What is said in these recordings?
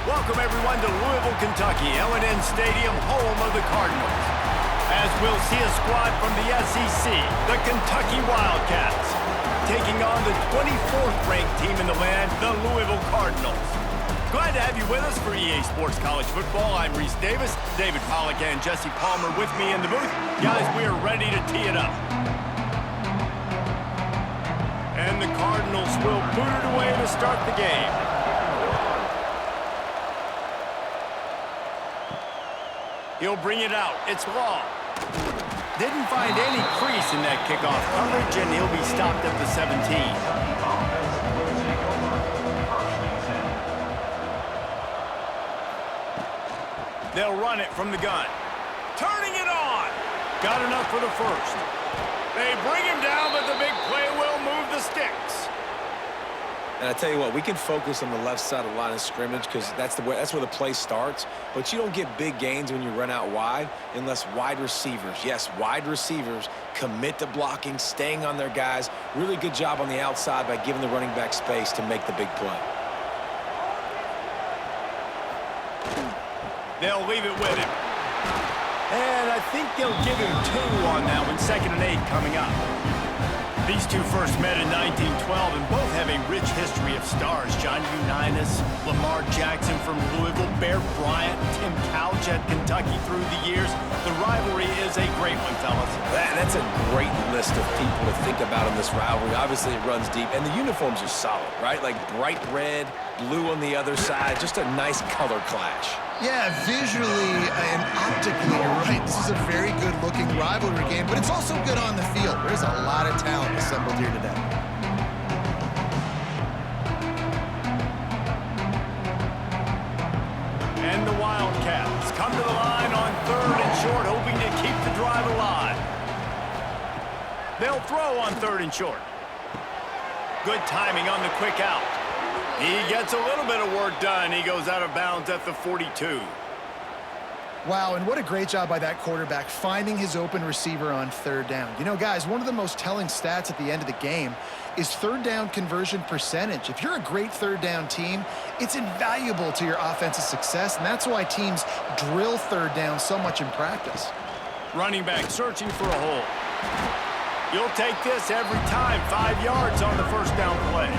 Welcome, everyone, to Louisville, Kentucky, L&N Stadium, home of the Cardinals. As we'll see a squad from the SEC, the Kentucky Wildcats, taking on the 24th-ranked team in the land, the Louisville Cardinals. Glad to have you with us for EA Sports College Football. I'm Reese Davis, David Pollack and Jesse Palmer with me in the booth. Guys, we are ready to tee it up. And the Cardinals will boot it away to start the game. He'll bring it out. It's long. Didn't find any crease in that kickoff coverage, and he'll be stopped at the 17. They'll run it from the gun. Turning it on. Got enough for the first. They bring him down, but the big play will move the sticks. And I tell you what, we can focus on the left side of the line of scrimmage because that's where the play starts. But you don't get big gains when you run out wide unless wide receivers, yes, wide receivers, commit to blocking, staying on their guys. Really good job on the outside by giving the running back space to make the big play. They'll leave it with him. And I think they'll give him 2 on that one, 2nd and 8 coming up. These two first met in 1912 and both have a rich history of stars. John Unitas, Lamar Jackson from Louisville, Bear Bryant, Tim Couch at Kentucky through the years. The rivalry is a great one, fellas. That's a great list of people to think about in this rivalry. Obviously, it runs deep, and the uniforms are solid, right? Like bright red, blue on the other side, just a nice color clash. Yeah, visually and optically, you're right. This is a very good-looking rivalry game, but it's also good on the field. There's a lot of talent assembled here today. And the Wildcats come to the line on 3rd and short, hoping to keep the drive alive. They'll throw on 3rd and short. Good timing on the quick out. He gets a little bit of work done. He goes out of bounds at the 42. Wow, and what a great job by that quarterback finding his open receiver on 3rd down. You know, guys, one of the most telling stats at the end of the game is 3rd down conversion percentage. If you're a great 3rd down team, it's invaluable to your offensive success, and that's why teams drill 3rd down so much in practice. Running back searching for a hole. You'll take this every time. 5 yards on the 1st down play.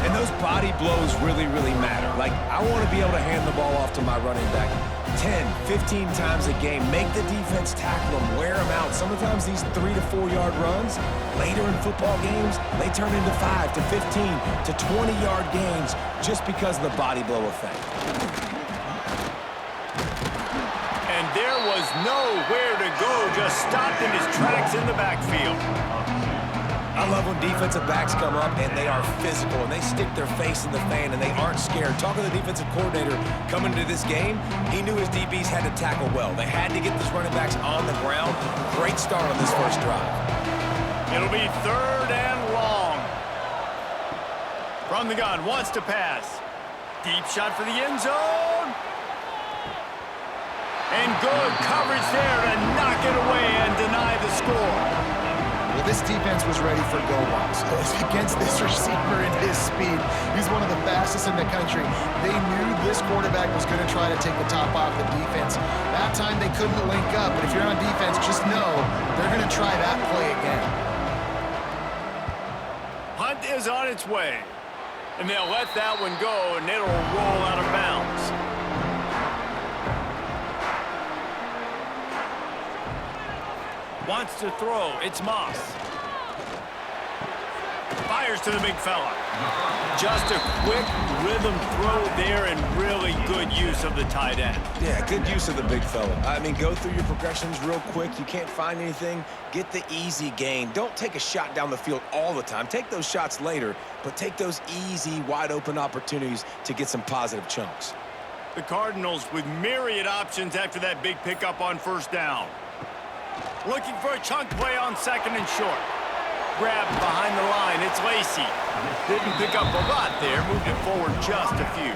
And those body blows really, really matter. Like, I want to be able to hand the ball off to my running back 10, 15 times a game. Make the defense tackle them, wear them out. Sometimes these 3 to 4 yard runs, later in football games, they turn into 5 to 15 to 20 yard gains just because of the body blow effect. And there was nowhere to go, just stopped in his tracks in the backfield. I love when defensive backs come up and they are physical and they stick their face in the fan and they aren't scared. Talking to the defensive coordinator coming into this game, he knew his DBs had to tackle well. They had to get these running backs on the ground. Great start on this first drive. It'll be 3rd and long. From the gun, wants to pass. Deep shot for the end zone. And good coverage there to knock it away and deny the score. Well, this defense was ready for go-balls. Against this receiver and his speed, he's one of the fastest in the country. They knew this quarterback was going to try to take the top off the defense. That time they couldn't link up, but if you're on defense, just know they're going to try that play again. Hunt is on its way, and they'll let that one go, and it'll roll out of bounds. Wants to throw. It's Moss. Fires to the big fella. Just a quick rhythm throw there and really good use of the tight end. Yeah, good use of the big fella. I mean, go through your progressions real quick. You can't find anything. Get the easy gain. Don't take a shot down the field all the time. Take those shots later, but take those easy, wide-open opportunities to get some positive chunks. The Cardinals with myriad options after that big pickup on 1st down. Looking for a chunk play on 2nd and short. Grab behind the line. It's Lacey. Didn't pick up a lot there. Moved it forward just a few.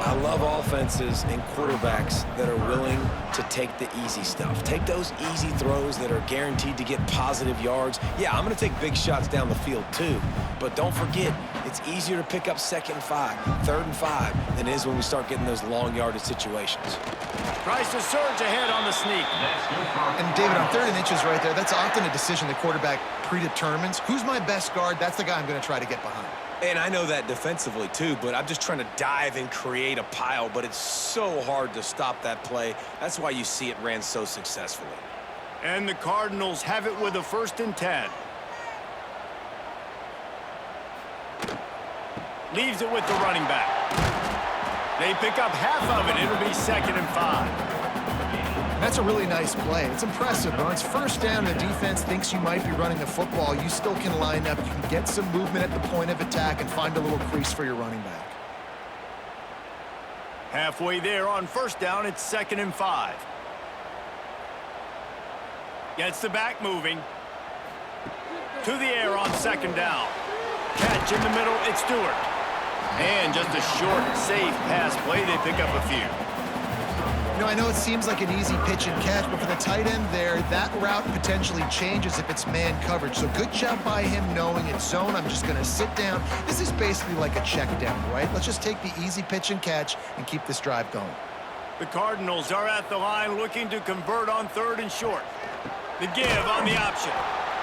I love love offenses and quarterbacks that are willing to take the easy stuff. Take those easy throws that are guaranteed to get positive yards. Yeah, I'm going to take big shots down the field too, but don't forget, it's easier to pick up 2nd and 5, 3rd and 5 than it is when we start getting those long yardage situations. Tries to surge ahead on the sneak. And David, on 3rd and inches right there, that's often a decision the quarterback predetermines. Who's my best guard? That's the guy I'm going to try to get behind. And I know that defensively too, but I'm just trying to dive and create a pile, but it's so hard to stop that play. That's why you see it ran so successfully. And the Cardinals have it with a 1st and 10. Leaves it with the running back. They pick up half of it. It'll be 2nd and 5. That's a really nice play. It's impressive. When it's 1st down, the defense thinks you might be running the football. You still can line up. You can get some movement at the point of attack and find a little crease for your running back. Halfway there on 1st down, it's 2nd and 5. Gets the back moving. To the air on 2nd down. Catch in the middle, it's Stewart. And just a short, safe pass play. They pick up a few. You know, I know it seems like an easy pitch and catch, but for the tight end there, that route potentially changes if it's man coverage. So good job by him knowing it's zone. I'm just going to sit down. This is basically like a check down, right? Let's just take the easy pitch and catch and keep this drive going. The Cardinals are at the line looking to convert on 3rd and short. The give on the option.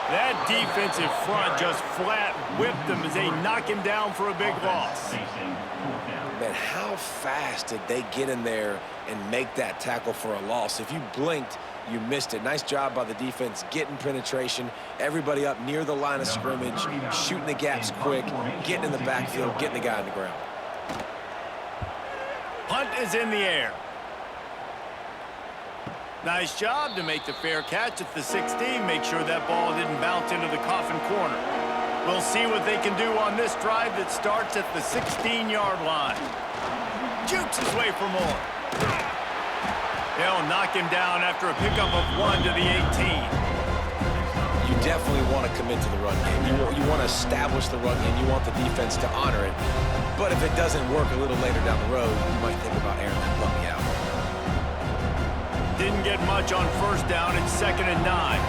That defensive front just flat whipped them as they knock him down for a big loss. Man, how fast did they get in there and make that tackle for a loss? If you blinked, you missed it. Nice job by the defense getting penetration. Everybody up near the line of scrimmage, shooting the gaps quick, getting in the backfield, getting the guy on the ground. Punt is in the air. Nice job to make the fair catch at the 16. Make sure that ball didn't bounce into the coffin corner. We'll see what they can do on this drive that starts at the 16-yard line. Jukes his way for more. They'll knock him down after a pickup of 1 to the 18. You definitely want to commit to the run game. You want to establish the run game. You want the defense to honor it. But if it doesn't work a little later down the road, you might think about airing that puppy out. Didn't get much on 1st down. It's 2nd and 9.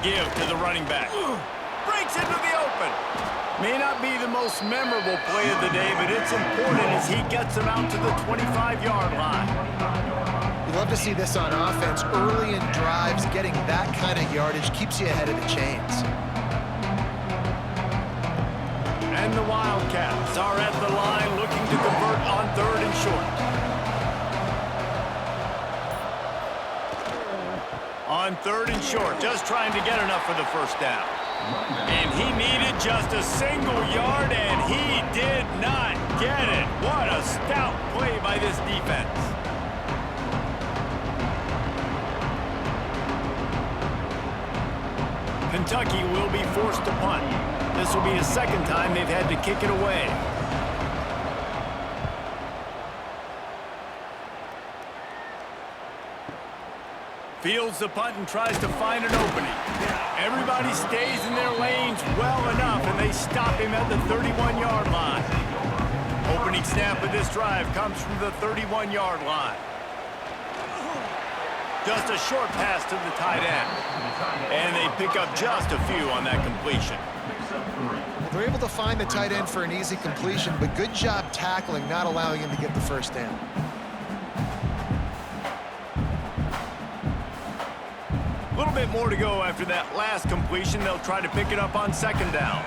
Give to the running back. Breaks into the open. May not be the most memorable play of the day, but it's important as he gets him out to the 25-yard line. You love to see this on offense. Early in drives, getting that kind of yardage keeps you ahead of the chains. And the Wildcats are at the line looking to convert on 3rd and short. On 3rd and short, just trying to get enough for the 1st down. And he needed just a single yard, and he did not get it. What a stout play by this defense. Kentucky will be forced to punt. This will be the 2nd time they've had to kick it away. Fields the punt and tries to find an opening. Everybody stays in their lanes well enough, and they stop him at the 31-yard line. Opening snap of this drive comes from the 31-yard line. Just a short pass to the tight end. And they pick up just a few on that completion. They're able to find the tight end for an easy completion, but good job tackling, not allowing him to get the 1st down. A little bit more to go after that last completion. They'll try to pick it up on 2nd down.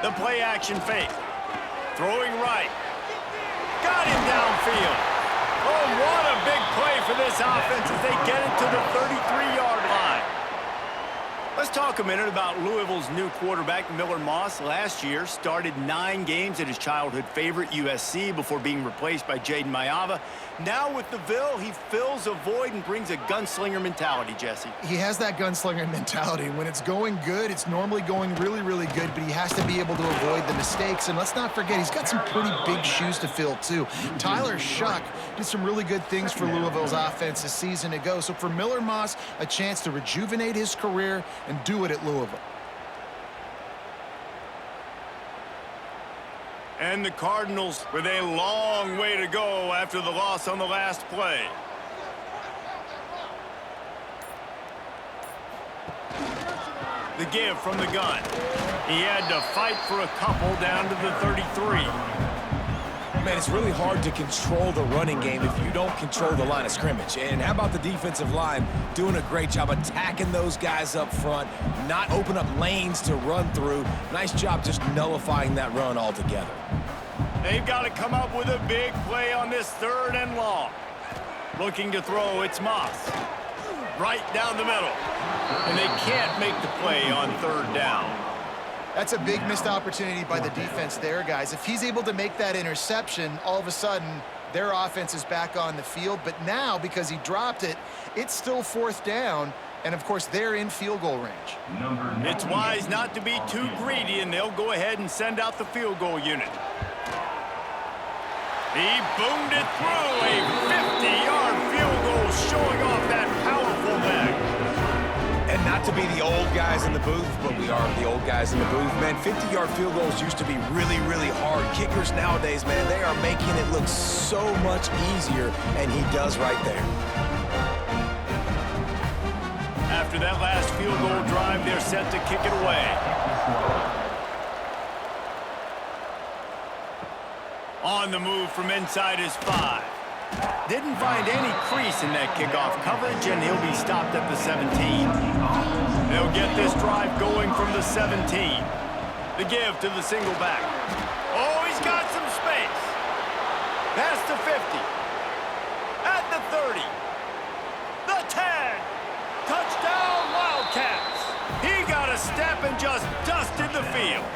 The play action fake. Throwing right. Got him downfield. Oh, what a big play for this offense as they get it to the 33-yard line. Let's talk a minute about Louisville's new quarterback, Miller Moss. Last year, started 9 games at his childhood favorite, USC, before being replaced by Jaden Mayava. Now with the Ville, he fills a void and brings a gunslinger mentality, Jesse. He has that gunslinger mentality. When it's going good, it's normally going really, really good, but he has to be able to avoid the mistakes. And let's not forget, he's got some pretty big shoes to fill, too. Tyler Shuck did some really good things for Louisville's offense a season ago. So for Miller Moss, a chance to rejuvenate his career and do it at Louisville. And the Cardinals with a long way to go after the loss on the last play. The give from the gun. He had to fight for a couple down to the 33. Man, it's really hard to control the running game if you don't control the line of scrimmage. And how about the defensive line doing a great job attacking those guys up front, not open up lanes to run through. Nice job just nullifying that run altogether. They've got to come up with a big play on this 3rd and long. Looking to throw, it's Moss. Right down the middle. And they can't make the play on 3rd down. That's a big missed opportunity by the defense there, guys. If he's able to make that interception, all of a sudden, their offense is back on the field. But now, because he dropped it, it's still 4th down. And, of course, they're in field goal range. It's wise not to be too greedy, and they'll go ahead and send out the field goal unit. He boomed it through a 50-yard field goal, showing off that powerful leg. And not to be the old guys in the booth, but we are the old guys in the booth. Man, 50-yard field goals used to be really, really hard. Kickers nowadays, man, they are making it look so much easier, and he does right there. After that last field goal drive, they're set to kick it away. On the move from inside his 5. Didn't find any crease in that kickoff coverage, and he'll be stopped at the 17. They'll get this drive going from the 17. The give to the single back. Oh, he's got some space. Past the 50. At the 30. The 10. Touchdown, Wildcats. He got a step and just dusted the field.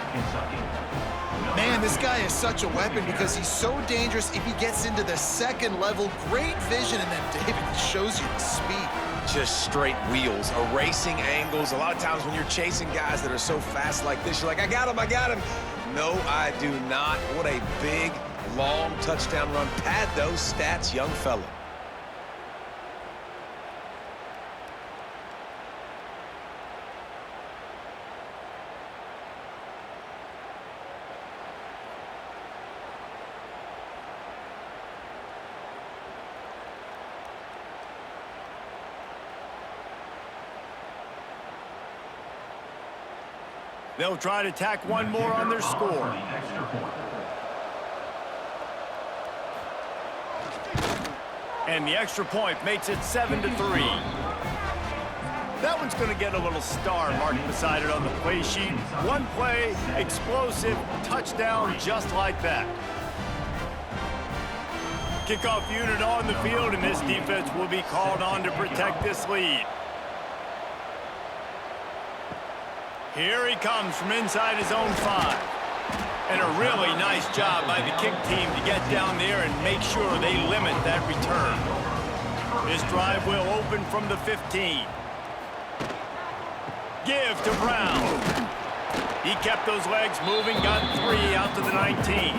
Man, this guy is such a weapon because he's so dangerous if he gets into the 2nd level. Great vision, and then David shows you the speed. Just straight wheels, erasing angles. A lot of times when you're chasing guys that are so fast like this, you're like, I got him, I got him. No, I do not. What a big, long touchdown run. Pad those stats, young fella. They'll try to tack one more on their score. And the extra point makes it 7-3. That one's going to get a little star marked beside it on the play sheet. One play, explosive, touchdown, just like that. Kickoff unit on the field, and this defense will be called on to protect this lead. Here he comes from inside his own 5. And a really nice job by the kick team to get down there and make sure they limit that return. This drive will open from the 15. Give to Brown. He kept those legs moving, got 3 out to the 19.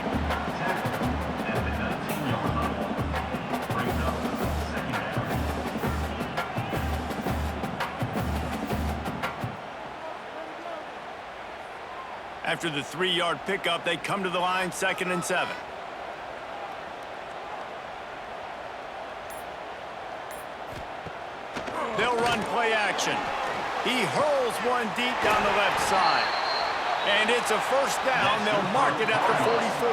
After the 3-yard pickup, they come to the line, 2nd and 7. They'll run play action. He hurls one deep down the left side. And it's a 1st down. They'll mark it at the 44.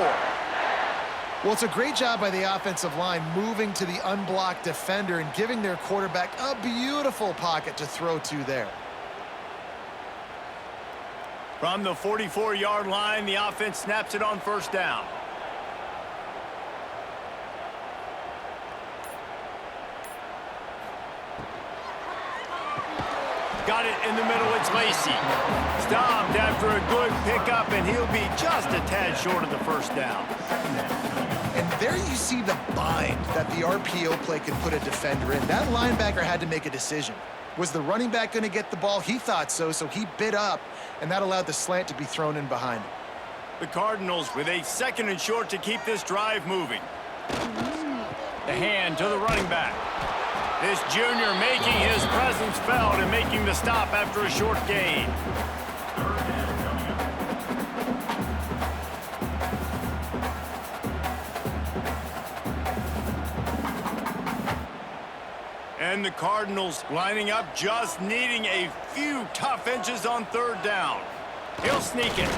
Well, it's a great job by the offensive line moving to the unblocked defender and giving their quarterback a beautiful pocket to throw to there. From the 44-yard line, the offense snaps it on 1st down. Got it in the middle, it's Lacey. Stopped after a good pickup, and he'll be just a tad short of the 1st down. And there you see the bind that the RPO play can put a defender in. That linebacker had to make a decision. Was the running back going to get the ball? He thought so, so he bit up, and that allowed the slant to be thrown in behind him. The Cardinals with a 2nd and short to keep this drive moving. The hand to the running back. This junior making his presence felt and making the stop after a short gain. And the Cardinals lining up, just needing a few tough inches on third down. He'll sneak it.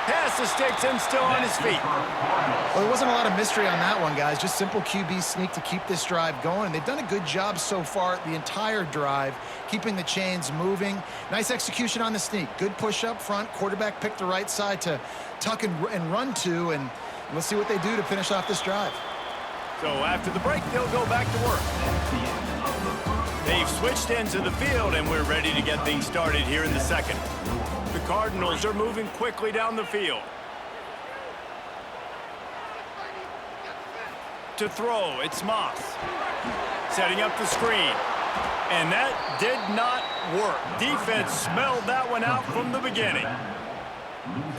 Past the sticks and still on his feet. Well, there wasn't a lot of mystery on that one, guys. Just simple QB sneak to keep this drive going. They've done a good job so far the entire drive, keeping the chains moving. Nice execution on the sneak. Good push up front. Quarterback picked the right side to tuck and run to, and let's see what they do to finish off this drive. So after the break, they'll go back to work. They've switched ends of the field, and we're ready to get things started here in the second. The Cardinals are moving quickly down the field. To throw, it's Moss. Setting up the screen. And that did not work. Defense smelled that one out from the beginning.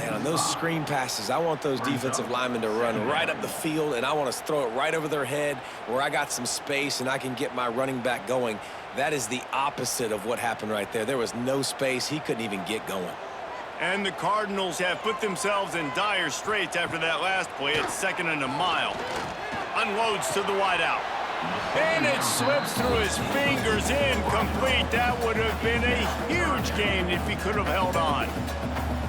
Man, on those screen passes, I want those defensive linemen to run right up the field, and I want to throw it right over their head where I got some space and I can get my running back going. That is the opposite of what happened right there. There was no space. He couldn't even get going. And the Cardinals have put themselves in dire straits after that last play. It's 2nd and a mile. Unloads to the wideout. And it slips through his fingers, incomplete. That would have been a huge gain if he could have held on.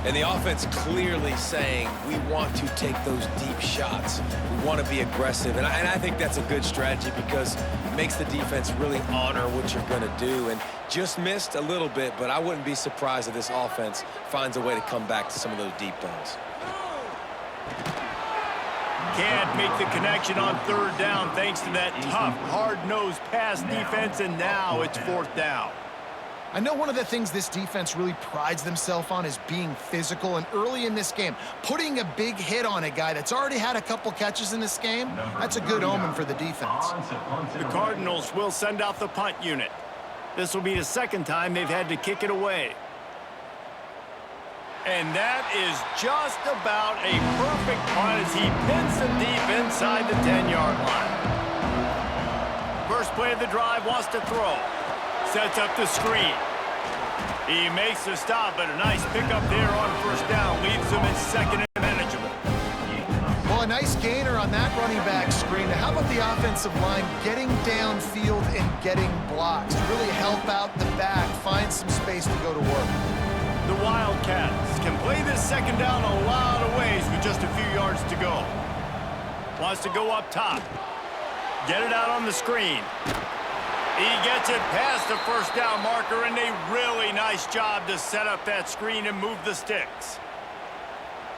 And the offense clearly saying, we want to take those deep shots. We want to be aggressive. And I think that's a good strategy because it makes the defense really honor what you're going to do. And just missed a little bit, but I wouldn't be surprised if this offense finds a way to come back to some of those deep balls. Can't make the connection on third down thanks to that tough, hard-nosed pass defense, and now it's 4th down. I know one of the things this defense really prides themselves on is being physical, and early in this game, putting a big hit on a guy that's already had a couple catches in this game, that's a good omen for the defense. The Cardinals will send out the punt unit. This will be the 2nd time they've had to kick it away. And that is just about a perfect punt as he pins them deep inside the 10-yard line. First play of the drive, wants to throw. Sets up the screen. He makes the stop, but a nice pickup there on 1st down. Leaves him in 2nd and manageable. Well, a nice gainer on that running back screen. Now, how about the offensive line getting downfield and getting blocks to really help out the back, find some space to go to work? The Wildcats can play this 2nd down a lot of ways with just a few yards to go. Wants to go up top. Get it out on the screen. He gets it past the 1st down marker, and a really nice job to set up that screen and move the sticks.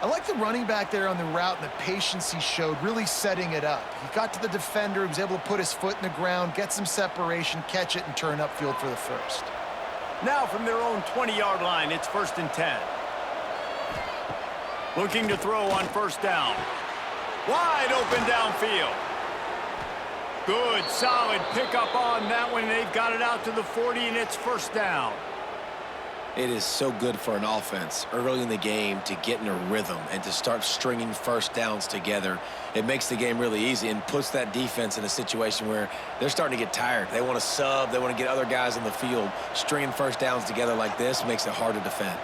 I like the running back there on the route and the patience he showed, really setting it up. He got to the defender, he was able to put his foot in the ground, get some separation, catch it, and turn upfield for the first. Now from their own 20-yard line, it's 1st and 10. Looking to throw on 1st down. Wide open downfield. Good, solid pickup on that one. They've got it out to the 40, and it's 1st down. It is so good for an offense early in the game to get in a rhythm and to start stringing 1st downs together. It makes the game really easy and puts that defense in a situation where they're starting to get tired. They want to sub. They want to get other guys on the field. Stringing 1st downs together like this makes it hard to defend.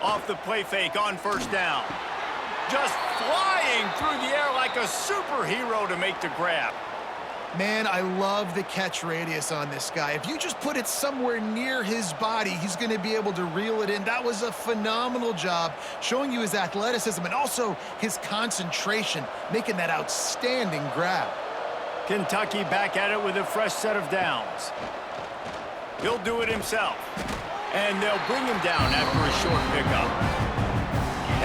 Off the play fake on 1st down. Just flying through the air like a superhero to make the grab. Man, I love the catch radius on this guy. If you just put it somewhere near his body, he's going to be able to reel it in. That was a phenomenal job, showing you his athleticism and also his concentration, making that outstanding grab. Kentucky back at it with a fresh set of downs. He'll do it himself. And they'll bring him down after a short pickup.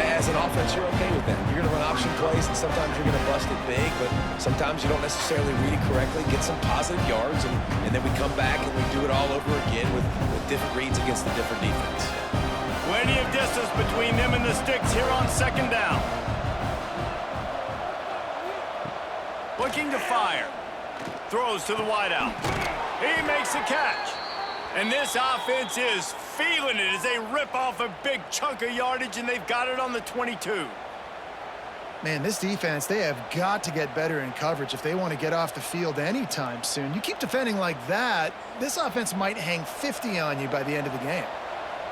As an offense, you're okay with that. You're going to run option plays, and sometimes you're going to bust it big, but sometimes you don't necessarily read it correctly, get some positive yards, and then we come back and we do it all over again with different reads against the different defense. Plenty of distance between them and the sticks here on 2nd down. Looking to fire. Throws to the wideout. He makes the catch. And this offense is feeling it as they rip off a big chunk of yardage, and they've got it on the 22. Man, this defense, they have got to get better in coverage if they want to get off the field anytime soon. You keep defending like that, this offense might hang 50 on you by the end of the game.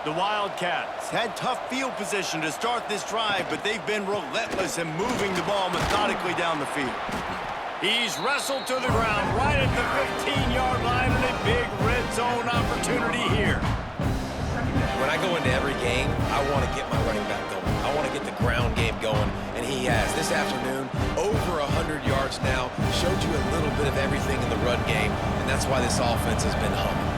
The Wildcats had tough field position to start this drive, but they've been relentless in moving the ball methodically down the field. He's wrestled to the ground right at the 15-yard line, and a big red zone opportunity here. When I go into every game, I want to get my running back going. I want to get the ground game going, and he has. This afternoon, over 100 yards now, showed you a little bit of everything in the run game, and that's why this offense has been humming.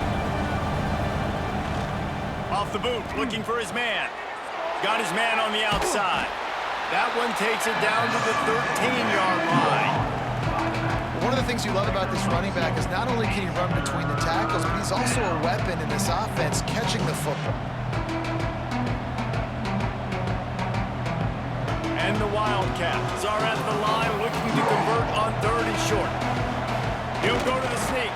Off the boot, looking for his man. Got his man on the outside. That one takes it down to the 13-yard line. One of the things you love about this running back is not only can he run between the tackles, but he's also a weapon in this offense catching the football. And the Wildcats are at the line looking to convert on 3rd and short. He'll go to the sneak.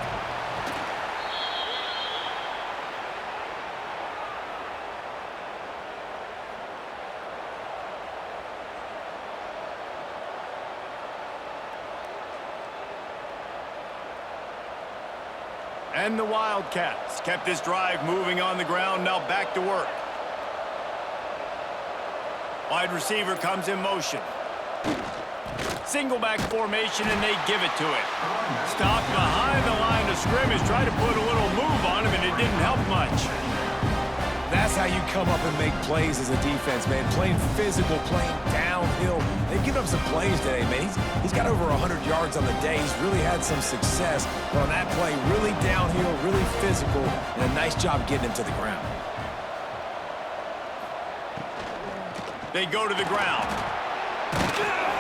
And the Wildcats kept this drive moving on the ground, now back to work. Wide receiver comes in motion. Single back formation, and they give it to him. Stopped behind the line of scrimmage, tried to put a little move on him, and it didn't help much. That's how you come up and make plays as a defense, man. Playing physical, playing downhill. They've given up some plays today, man. He's got over 100 yards on the day. He's really had some success. But on that play, really downhill, really physical, and a nice job getting him to the ground. They go to the ground.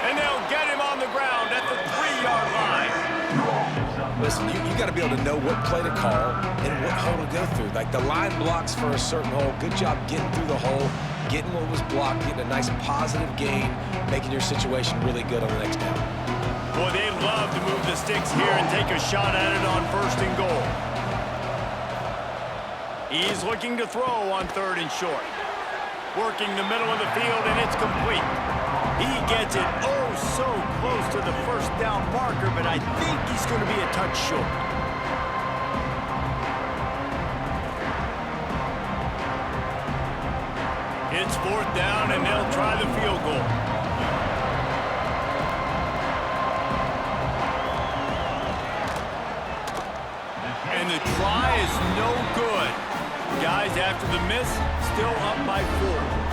And they'll get him on the ground at the 3-yard line. Listen, you got to be able to know what play to call and what hole to go through. Like the line blocks for a certain hole. Good job getting through the hole, getting what was blocked, getting a nice positive gain, making your situation really good on the next down. Boy, they'd love to move the sticks here and take a shot at it on 1st and goal. He's looking to throw on 3rd and short. Working the middle of the field, and it's complete. He gets it so close to the 1st down marker, but I think he's going to be a touch short. It's 4th down, and they'll try the field goal. And the try is no good. Guys, after the miss, still up by 4.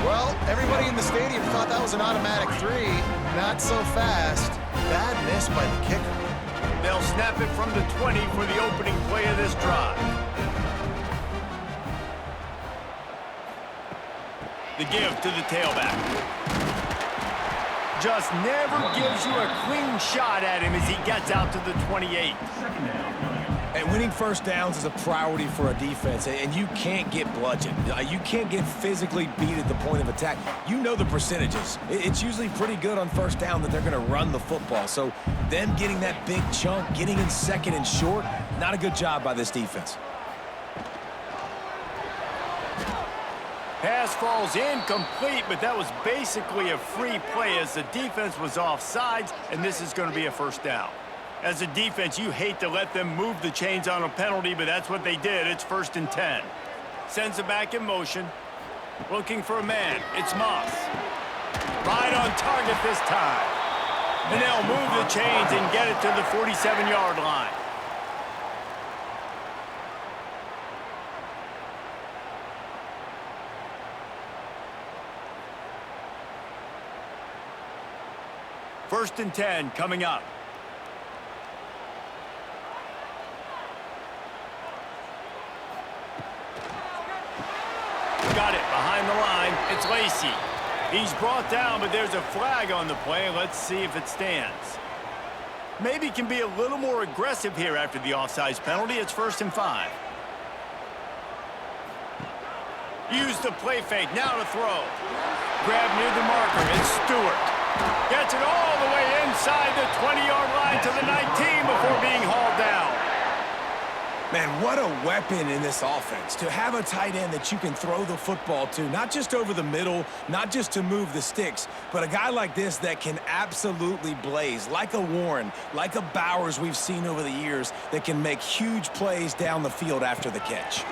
Well, everybody in the stadium thought that was an automatic 3. Not so fast. Bad miss by the kicker. They'll snap it from the 20 for the opening play of this drive. The give to the tailback. Just never gives you a clean shot at him as he gets out to the 28. And winning 1st downs is a priority for a defense, and you can't get bludgeoned. You can't get physically beat at the point of attack. You know the percentages. It's usually pretty good on 1st down that they're going to run the football. So them getting that big chunk, getting in 2nd and short, not a good job by this defense. Pass falls incomplete, but that was basically a free play as the defense was offsides, and this is going to be a 1st down. As a defense, you hate to let them move the chains on a penalty, but that's what they did. It's 1st and 10. Sends it back in motion. Looking for a man. It's Moss. Right on target this time. And they'll move the chains and get it to the 47-yard line. First and 10 coming up. Got it behind the line. It's Lacey. He's brought down, but there's a flag on the play. Let's see if it stands. Maybe can be a little more aggressive here after the offsides penalty. It's 1st and 5. Use the play fake. Now to throw. Grab near the marker. It's Stewart. Gets it all the way inside the 20-yard line to the 19 before being hauled down. Man, what a weapon in this offense. To have a tight end that you can throw the football to, not just over the middle, not just to move the sticks, but a guy like this that can absolutely blaze, like a Warren, like a Bowers we've seen over the years, that can make huge plays down the field after the catch.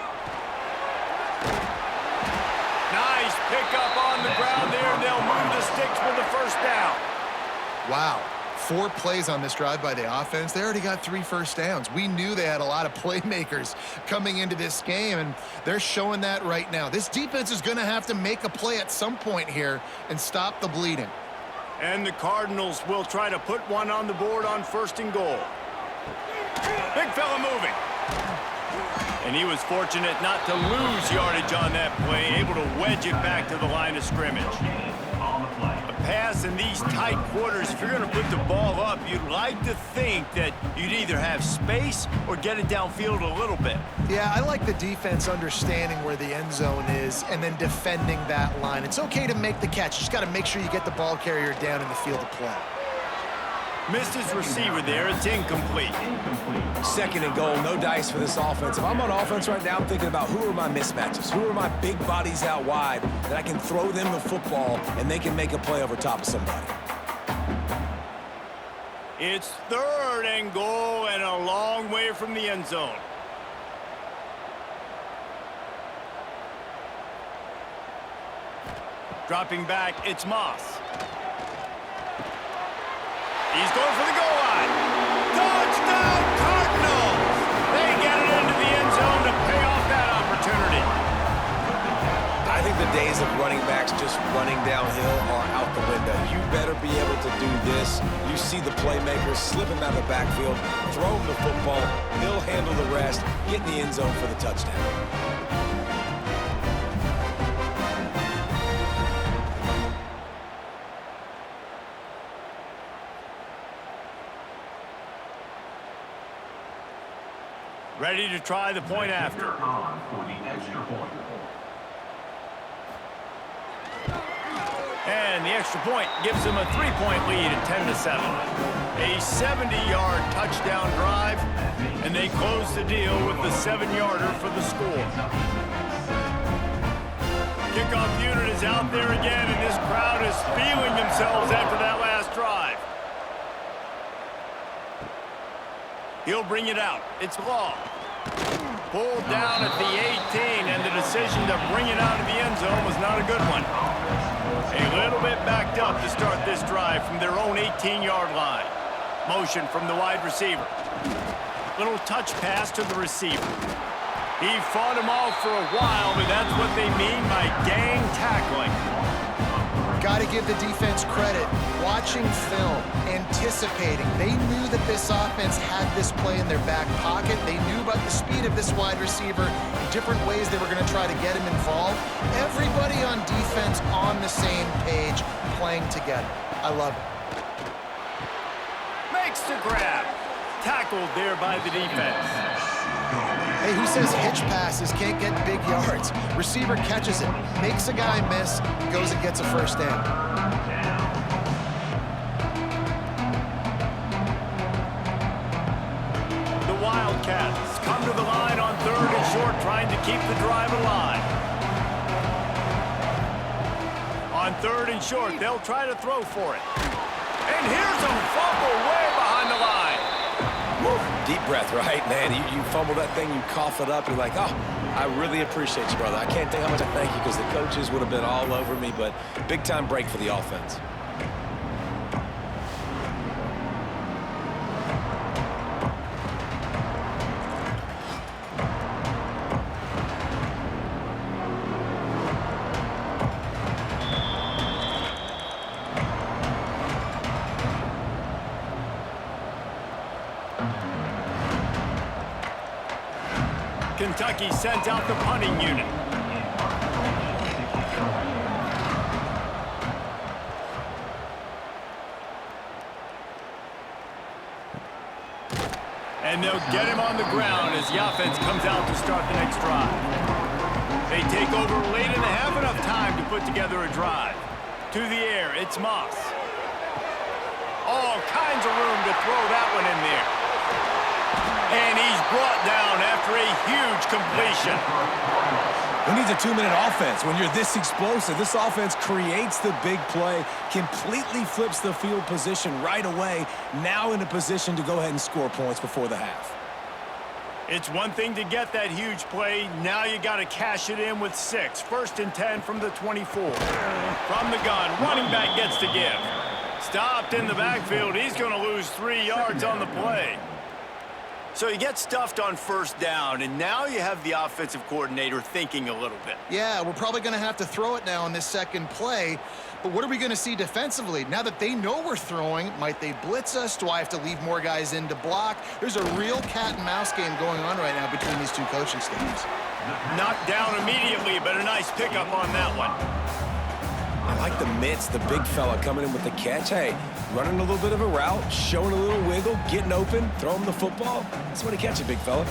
Nice pickup on the ground there. They'll move the sticks for the 1st down. Wow. 4 plays on this drive by the offense. They already got 3 first downs. We knew they had a lot of playmakers coming into this game, and they're showing that right now. This defense is going to have to make a play at some point here and stop the bleeding. And the Cardinals will try to put one on the board on 1st and goal. Big fella moving. And he was fortunate not to lose yardage on that play, able to wedge it back to the line of scrimmage. A pass in these tight quarters, if you're going to put the ball up, you'd like to think that you'd either have space or get it downfield a little bit. Yeah, I like the defense understanding where the end zone is and then defending that line. It's okay to make the catch. You just got to make sure you get the ball carrier down in the field of play. Missed his receiver there. It's incomplete. 2nd and goal, no dice for this offense. If I'm on offense right now, I'm thinking about who are my mismatches? Who are my big bodies out wide that I can throw them the football and they can make a play over top of somebody? It's 3rd and goal and a long way from the end zone. Dropping back, it's Moss. He's going for the goal line. Touchdown, Cardinals! They get it into the end zone to pay off that opportunity. I think the days of running backs just running downhill are out the window. You better be able to do this. You see the playmakers slipping out of the backfield, throw him the football, he'll handle the rest, get in the end zone for the touchdown. Ready to try the point after. And the extra point gives them a 3-point lead at 10-7. A 70-yard touchdown drive, and they close the deal with the 7-yarder for the score. Kickoff unit is out there again, and this crowd is feeling themselves after that last drive. He'll bring it out. It's long. Pulled down at the 18, and the decision to bring it out of the end zone was not a good one. A little bit backed up to start this drive from their own 18-yard line. Motion from the wide receiver. Little touch pass to the receiver. He fought him off for a while, but that's what they mean by gang tackling. Got to give the defense credit. Watching film, anticipating. They knew that this offense had this play in their back pocket. They knew about the speed of this wide receiver, different ways they were going to try to get him involved. Everybody on defense on the same page, playing together. I love it. Makes the grab. Tackled there by the defense. Hey, who says hitch passes can't get big yards? Receiver catches it, makes a guy miss, goes and gets a first down. The Wildcats come to the line on 3rd and short, trying to keep the drive alive. On 3rd and short, they'll try to throw for it. And here's a fumble way behind the line. Deep breath, right, man? You fumble that thing, you cough it up, you're like, oh, I really appreciate you, brother. I can't tell you how much I thank you because the coaches would have been all over me, but big-time break for the offense. Kentucky sends out the punting unit. And they'll get him on the ground as the offense comes out to start the next drive. They take over late in the half, enough time to put together a drive. To the air, it's Moss. All kinds of room to throw that one in there. And he's brought down after a huge completion. Who needs a 2-minute offense when you're this explosive? This offense creates the big play, completely flips the field position right away, now in a position to go ahead and score points before the half. It's one thing to get that huge play. Now you got to cash it in with 6. 1st and 10 from the 24. From the gun, running back gets to give. Stopped in the backfield. He's going to lose 3 yards on the play. So you get stuffed on first down, and now you have the offensive coordinator thinking a little bit. Yeah, we're probably going to have to throw it now on this second play. But what are we going to see defensively? Now that they know we're throwing, might they blitz us? Do I have to leave more guys in to block? There's a real cat and mouse game going on right now between these two coaching staffs. Knocked down immediately, but a nice pickup on that one. I like the mitts, the big fella coming in with the catch. Hey, running a little bit of a route, showing a little wiggle, getting open, throwing the football. That's when he catch it, big fella.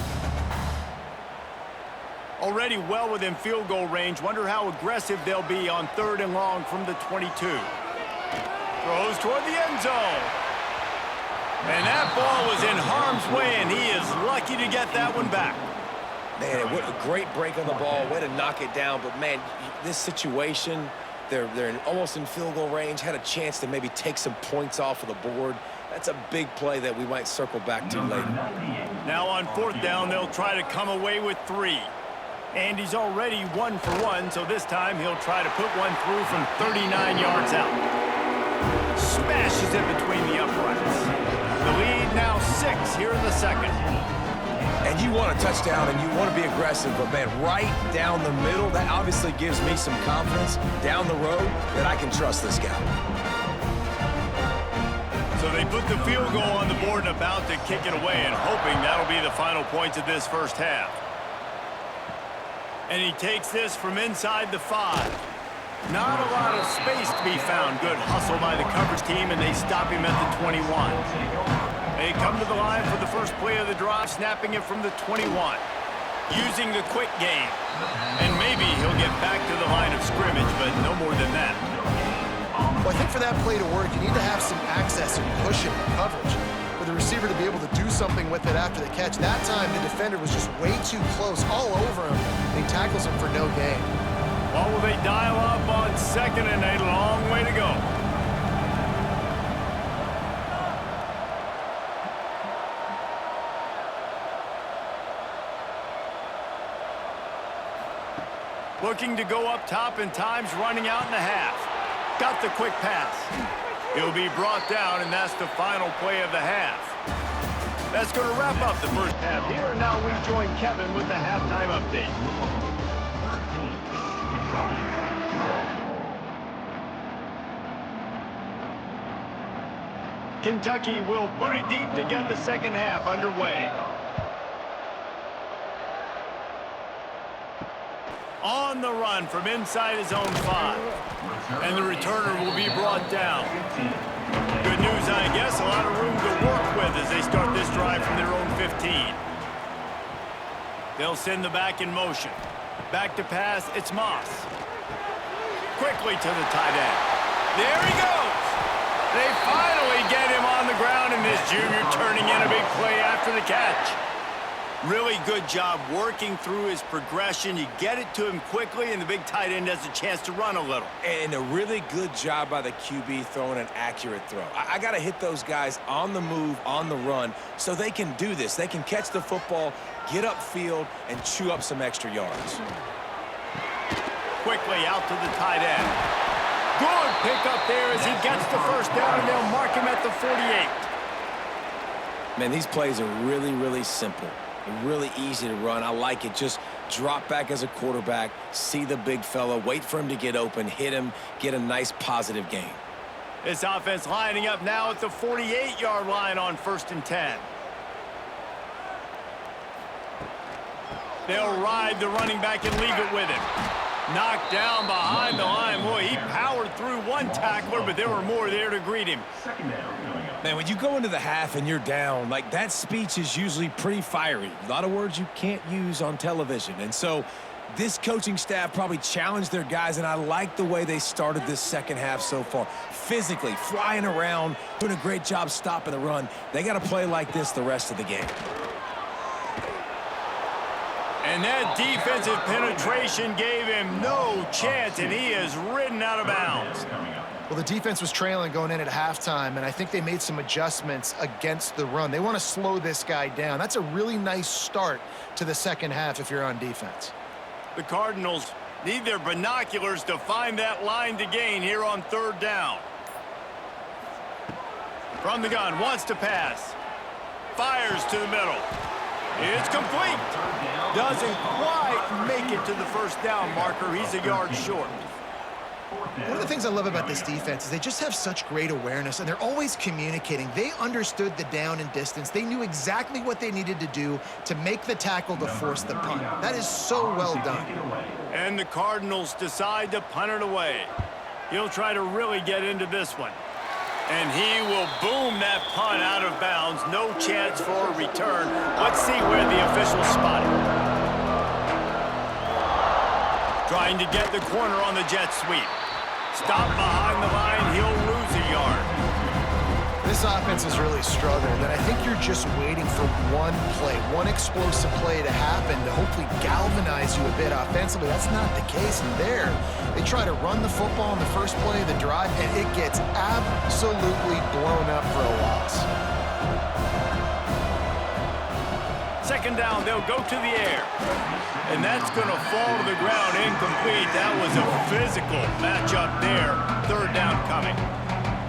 Already well within field goal range. Wonder how aggressive they'll be on 3rd and long from the 22. Throws toward the end zone. And that ball was in harm's way, and he is lucky to get that one back. Man, what a great break on the ball. Way to knock it down. But, man, this situation, they're almost in field goal range, had a chance to maybe take some points off of the board. That's a big play that we might circle back to later. Now on 4th down, they'll try to come away with 3. And he's already 1 for 1, so this time he'll try to put one through from 39 yards out. Smashes it between the uprights. The lead now 6 here in the second. And you want a touchdown and you want to be aggressive, but, man, right down the middle, that obviously gives me some confidence down the road that I can trust this guy. So they put the field goal on the board and about to kick it away, and hoping that'll be the final points of this first half. And he takes this from inside the 5. Not a lot of space to be found. Good hustle by the coverage team, and they stop him at the 21. They come to the line for the first play of the drive, snapping it from the 21. Using the quick game. And maybe he'll get back to the line of scrimmage, but no more than that. Well, I think for that play to work, you need to have some access and pushing and coverage. For the receiver to be able to do something with it after the catch. That time, the defender was just way too close, all over him. And he tackles him for no gain. Well, will they dial up on 2nd and a long way to go? Looking to go up top, and time's running out in the half. Got the quick pass. He'll be brought down, and that's the final play of the half. That's going to wrap up the first half here. And now we join Kevin with the halftime update. Kentucky will put it deep to get the second half underway. On the run from inside his own 5. And the returner will be brought down. Good news, I guess. A lot of room to work with as they start this drive from their own 15. They'll send the back in motion. Back to pass, it's Moss. Quickly to the tight end. There he goes. They finally get him on the ground, and this junior turning in a big play after the catch. Really good job working through his progression. You get it to him quickly, and the big tight end has a chance to run a little. And a really good job by the QB throwing an accurate throw. I got to hit those guys on the move, on the run, so they can do this. They can catch the football, get upfield, and chew up some extra yards. Quickly out to the tight end. Good pickup there as he gets the first down, and they'll mark him at the 48. Man, these plays are really, really simple. Really easy to run. I like it. Just drop back as a quarterback, see the big fella, wait for him to get open, hit him, get a nice positive gain. This offense lining up now at the 48-yard line on 1st and 10. They'll ride the running back and leave it with him. Knocked down behind the line. Boy, he powered through one tackler, but there were more there to greet him. Man, when you go into the half and you're down, like, that speech is usually pretty fiery. A lot of words you can't use on television. And so this coaching staff probably challenged their guys, and I like the way they started this second half so far. Physically, flying around, doing a great job stopping the run. They got to play like this the rest of the game. And that defensive penetration gave him no chance, and he is ridden out of bounds. Well, the defense was trailing going in at halftime, and I think they made some adjustments against the run. They want to slow this guy down. That's a really nice start to the second half if you're on defense. The Cardinals need their binoculars to find that line to gain here on 3rd down. From the gun, wants to pass. Fires to the middle. It's complete. Doesn't quite make it to the first down marker. He's a yard short. One of the things I love about this defense is they just have such great awareness, and they're always communicating. They understood the down and distance. They knew exactly what they needed to do to make the tackle to force the punt. That is so well done. And the Cardinals decide to punt it away. He'll try to really get into this one. And he will boom that punt out of bounds. No chance for a return. Let's see where the officials spot it. Trying to get the corner on the jet sweep. Stop behind the line. He'll lose a yard. This offense is really struggling, and I think you're just waiting for one play, one explosive play to happen to hopefully galvanize you a bit offensively. That's not the case in there. They try to run the football in the first play of the drive, and it gets absolutely blown up for a loss. Second down, they'll go to the air. And that's going to fall to the ground incomplete. That was a physical matchup there. Third down coming.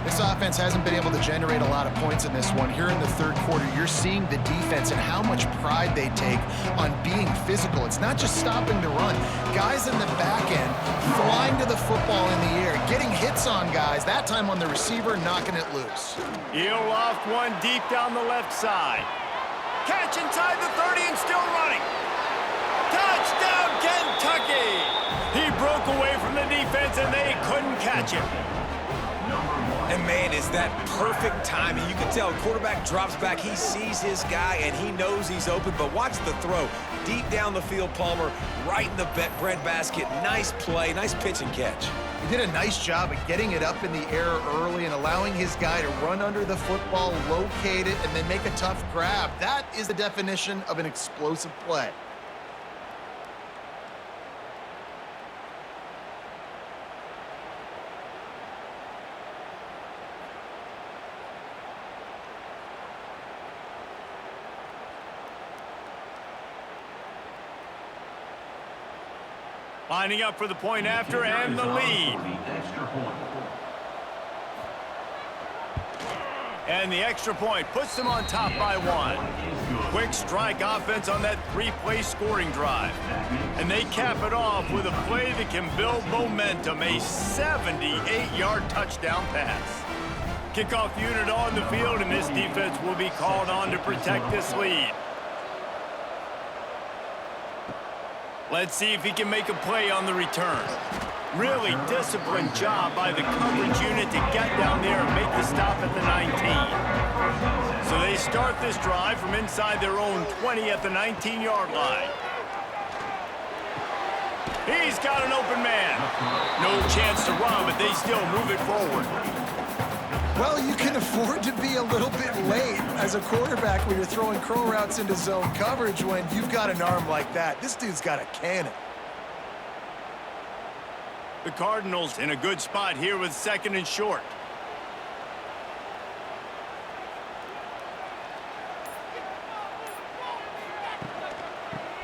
This offense hasn't been able to generate a lot of points in this one. Here in the third quarter, you're seeing the defense and how much pride they take on being physical. It's not just stopping the run. Guys in the back end flying to the football in the air, getting hits on guys, that time on the receiver, knocking it loose. He'll loft one deep down the left side. Catch inside the 30 and still running. Touchdown, Kentucky! He broke away from the defense and they couldn't catch him. And, man, is that perfect timing. You can tell quarterback drops back. He sees his guy, and he knows he's open. But watch the throw. Deep down the field, Palmer, right in the breadbasket. Nice play, nice pitch and catch. He did a nice job of getting it up in the air early and allowing his guy to run under the football, locate it, and then make a tough grab. That is the definition of an explosive play. Lining up for the point after and the lead. And the extra point puts them on top by one. Quick strike offense on that three-play scoring drive. And they cap it off with a play that can build momentum, a 78-yard touchdown pass. Kickoff unit on the field, and this defense will be called on to protect this lead. Let's see if he can make a play on the return. Really disciplined job by the coverage unit to get down there and make the stop at the 19. So they start this drive from inside their own 20 at the 19-yard line. He's got an open man. No chance to run, but they still move it forward. Well, you can afford to be a little bit late as a quarterback when you're throwing curl routes into zone coverage when you've got an arm like that. This dude's got a cannon. The Cardinals in a good spot here with second and short.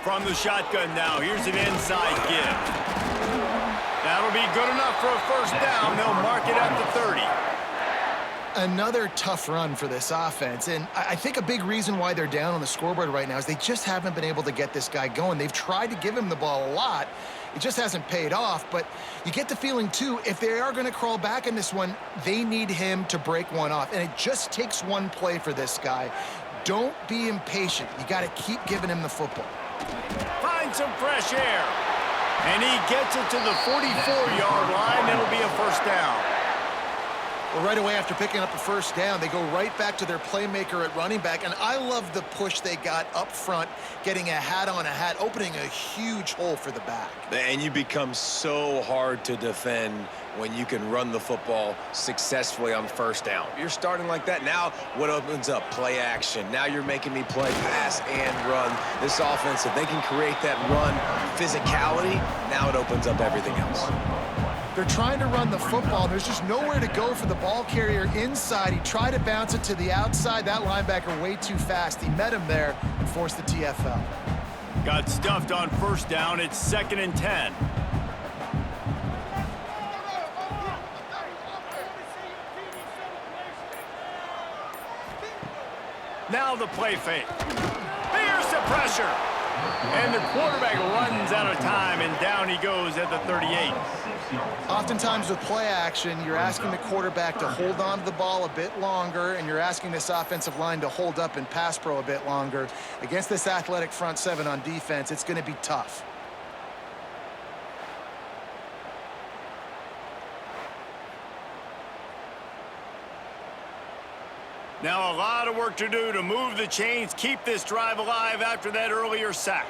From the shotgun now, here's an inside give. That'll be good enough for a first down. They'll mark it at the 30. Another tough run for this offense, and I think a big reason why they're down on the scoreboard right now is they just haven't been able to get this guy going. They've tried to give him the ball a lot. It just hasn't paid off, but you get the feeling, too, if they are going to crawl back in this one, they need him to break one off, and it just takes one play for this guy. Don't be impatient. You got to keep giving him the football. Find some fresh air, and he gets it to the 44-yard line. It'll be a first down. Well, right away after picking up a first down, they go right back to their playmaker at running back, and I love the push they got up front, getting a hat on a hat, opening a huge hole for the back. And you become so hard to defend when you can run the football successfully on first down. You're starting like that. Now what opens up? Play action. Now you're making me play pass and run. This offense, if they can create that run physicality, now it opens up everything else. They're trying to run the football. There's just nowhere to go for the ball carrier inside. He tried to bounce it to the outside. That linebacker way too fast. He met him there and forced the TFL. Got stuffed on first down. It's 2nd and 10. Now the play fake. Here's the pressure. And the quarterback runs out of time, and down he goes at the 38. Oftentimes with play action, you're asking the quarterback to hold on to the ball a bit longer, and you're asking this offensive line to hold up in pass pro a bit longer. Against this athletic front seven on defense, it's going to be tough. Now a lot of work to do to move the chains, keep this drive alive after that earlier sack.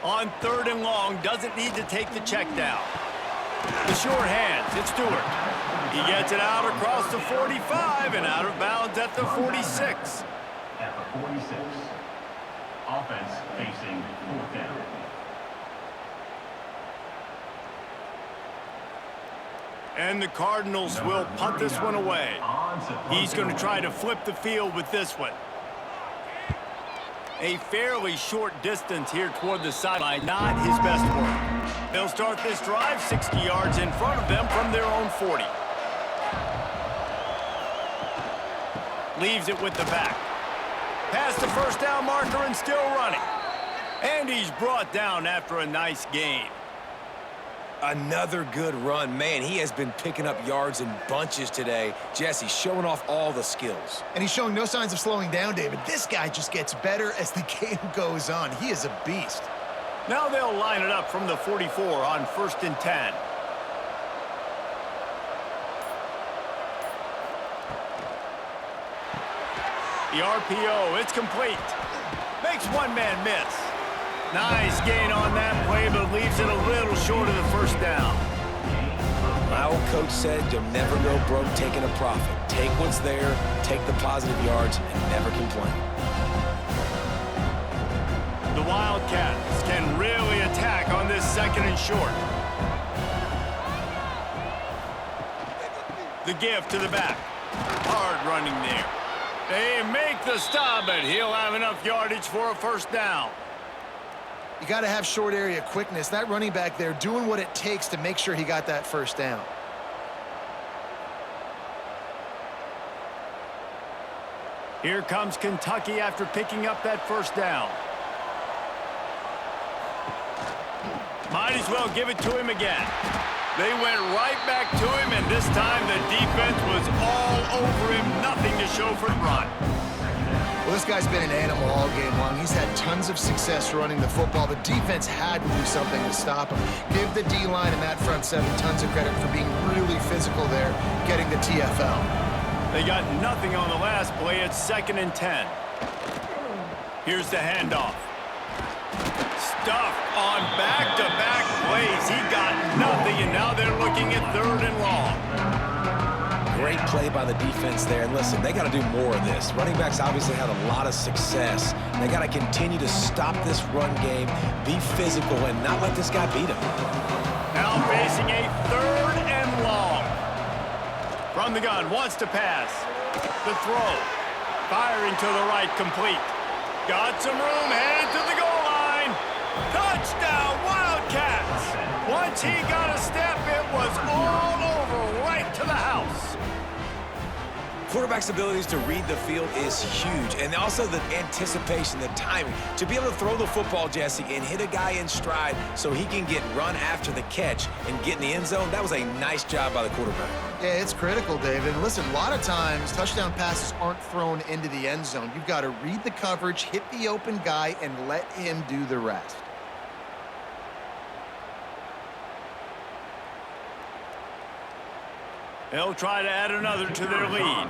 On 3rd and long, doesn't need to take the check down. The short hands, it's Stewart. He gets it out across the 45 and out of bounds at the 46. At the 46, offense facing 4th down. And the Cardinals will punt this one away. He's going to try to flip the field with this one. A fairly short distance here toward the sideline, not his best work. They'll start this drive 60 yards in front of them from their own 40. Leaves it with the back. Past the first down marker and still running. And he's brought down after a nice gain. Another good run. Man, he has been picking up yards in bunches today. Jesse showing off all the skills. And he's showing no signs of slowing down, David. This guy just gets better as the game goes on. He is a beast. Now they'll line it up from the 44 on 1st and 10. The RPO, it's complete. Makes one man miss. Nice gain on that play, but leaves it a little short of the first down. My old coach said you'll never go broke taking a profit. Take what's there, take the positive yards, and never complain. The Wildcats can really attack on this 2nd and short. The give to the back. Hard running there. They make the stop, but he'll have enough yardage for a first down. You got to have short area quickness. That running back there doing what it takes to make sure he got that first down. Here comes Kentucky after picking up that first down. Might as well give it to him again. They went right back to him, and this time the defense was all over him. Nothing to show for the run. Well, this guy's been an animal all game long. He's had tons of success running the football. The defense had to do something to stop him. Give the D-line and that front seven tons of credit for being really physical there, getting the TFL. They got nothing on the last play. It's 2nd and 10. Here's the handoff. Stuffed on back-to-back plays. He got nothing, and now they're looking at 3rd and long. Great play by the defense there. And listen, they got to do more of this. Running backs obviously had a lot of success. They got to continue to stop this run game, be physical, and not let this guy beat him. Now facing a 3rd and long. From the gun, wants to pass. The throw. Firing to the right, complete. Got some room, headed to the goal line. Touchdown, Wildcats! Once he got a step, it was all over, right to the house. Quarterback's abilities to read the field is huge, and also the anticipation, the timing. To be able to throw the football, Jesse, and hit a guy in stride so he can get run after the catch and get in the end zone, that was a nice job by the quarterback. Yeah, it's critical, David. Listen, a lot of times touchdown passes aren't thrown into the end zone. You've got to read the coverage, hit the open guy, and let him do the rest. They'll try to add another to their lead.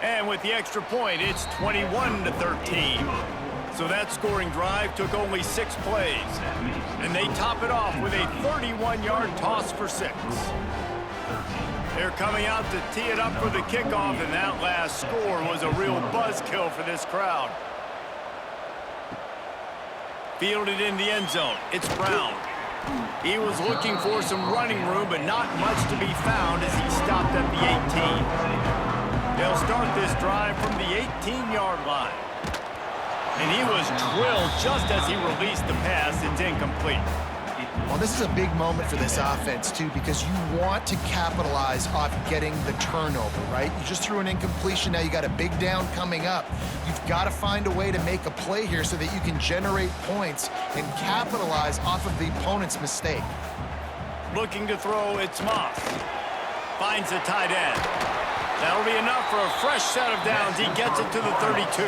And with the extra point, it's 21-13. So that scoring drive took only 6 plays. And they top it off with a 31-yard toss for 6. They're coming out to tee it up for the kickoff, and that last score was a real buzzkill for this crowd. Fielded in the end zone. It's Brown. He was looking for some running room, but not much to be found as he stopped at the 18. They'll start this drive from the 18-yard line. And he was drilled just as he released the pass. It's incomplete. Well, this is a big moment for this offense, too, because you want to capitalize off getting the turnover, right? You just threw an incompletion. Now you got a big down coming up. You've got to find a way to make a play here so that you can generate points and capitalize off of the opponent's mistake. Looking to throw, it's Moss. Finds the tight end. That'll be enough for a fresh set of downs. He gets it to the 32.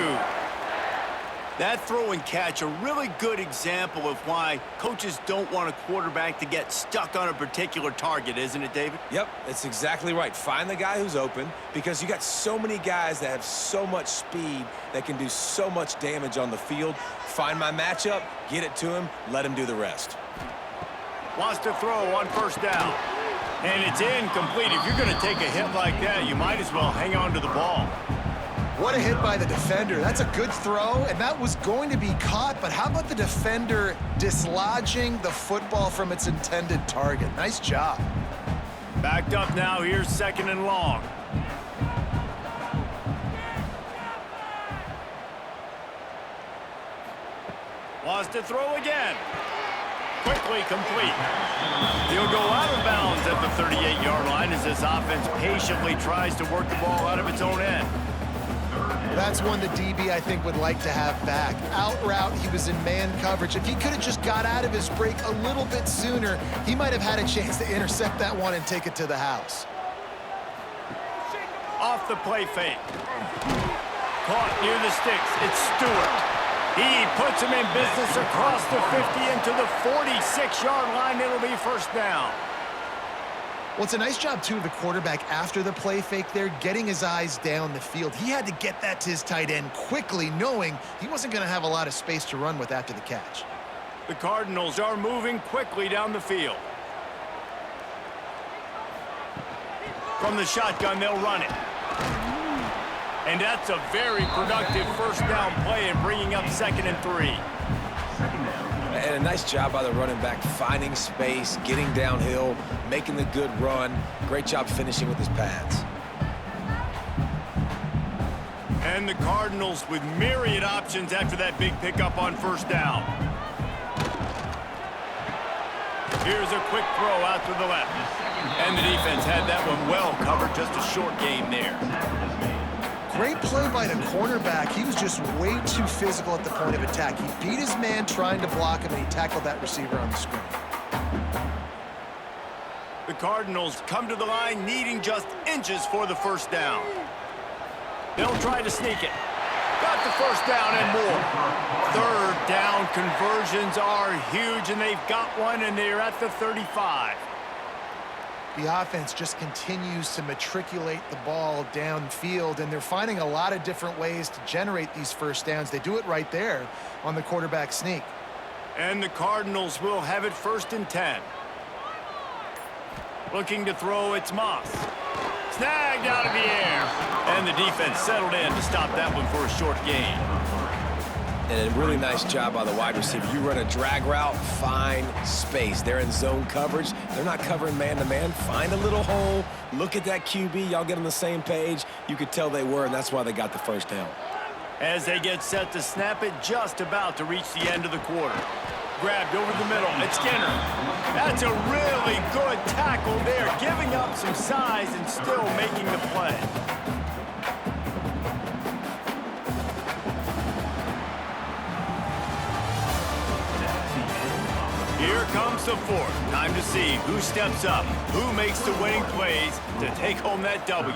That throw and catch, a really good example of why coaches don't want a quarterback to get stuck on a particular target, isn't it, David? Yep, that's exactly right. Find the guy who's open, because you got so many guys that have so much speed that can do so much damage on the field. Find my matchup, get it to him, let him do the rest. Wants to throw on first down. And it's incomplete. If you're going to take a hit like that, you might as well hang on to the ball. What a hit by the defender. That's a good throw, and that was going to be caught, but how about the defender dislodging the football from its intended target? Nice job. Backed up now. Here's second and long. Wants to throw again. Quickly complete. He'll go out of bounds at the 38-yard line as this offense patiently tries to work the ball out of its own end. That's one the DB, I think, would like to have back. Out route, he was in man coverage. If he could have just got out of his break a little bit sooner, he might have had a chance to intercept that one and take it to the house. Off the play fake. Caught near the sticks. It's Stewart. He puts him in business across the 50 into the 46-yard line. It'll be first down. Well, it's a nice job, too, of the quarterback after the play fake there, getting his eyes down the field. He had to get that to his tight end quickly, knowing he wasn't going to have a lot of space to run with after the catch. The Cardinals are moving quickly down the field. From the shotgun, they'll run it. And that's a very productive first down play and bringing up 2nd and 3. And a nice job by the running back, finding space, getting downhill, making the good run. Great job finishing with his pads. And the Cardinals with myriad options after that big pickup on first down. Here's a quick throw out to the left. And the defense had that one well covered, just a short game there. Great play by the cornerback. He was just way too physical at the point of attack. He beat his man trying to block him, and he tackled that receiver on the screen. The Cardinals come to the line needing just inches for the first down. They'll try to sneak it. Got the first down and more. Third down conversions are huge, and they've got one, and they're at the 35. The offense just continues to matriculate the ball downfield, and they're finding a lot of different ways to generate these first downs. They do it right there on the quarterback sneak. And the Cardinals will have it 1st and 10. Looking to throw, it's Moss. Snagged out of the air. And the defense settled in to stop that one for a short gain. And a really nice job by the wide receiver. You run a drag route, find space. They're in zone coverage. They're not covering man-to-man. Find a little hole. Look at that QB. Y'all get on the same page. You could tell they were, and that's why they got the first down. As they get set to snap it, just about to reach the end of the quarter. Grabbed over the middle. It's Skinner. That's a really good tackle there, giving up some size and still making the play. Here comes the fourth. Time to see who steps up, who makes the winning plays to take home that W.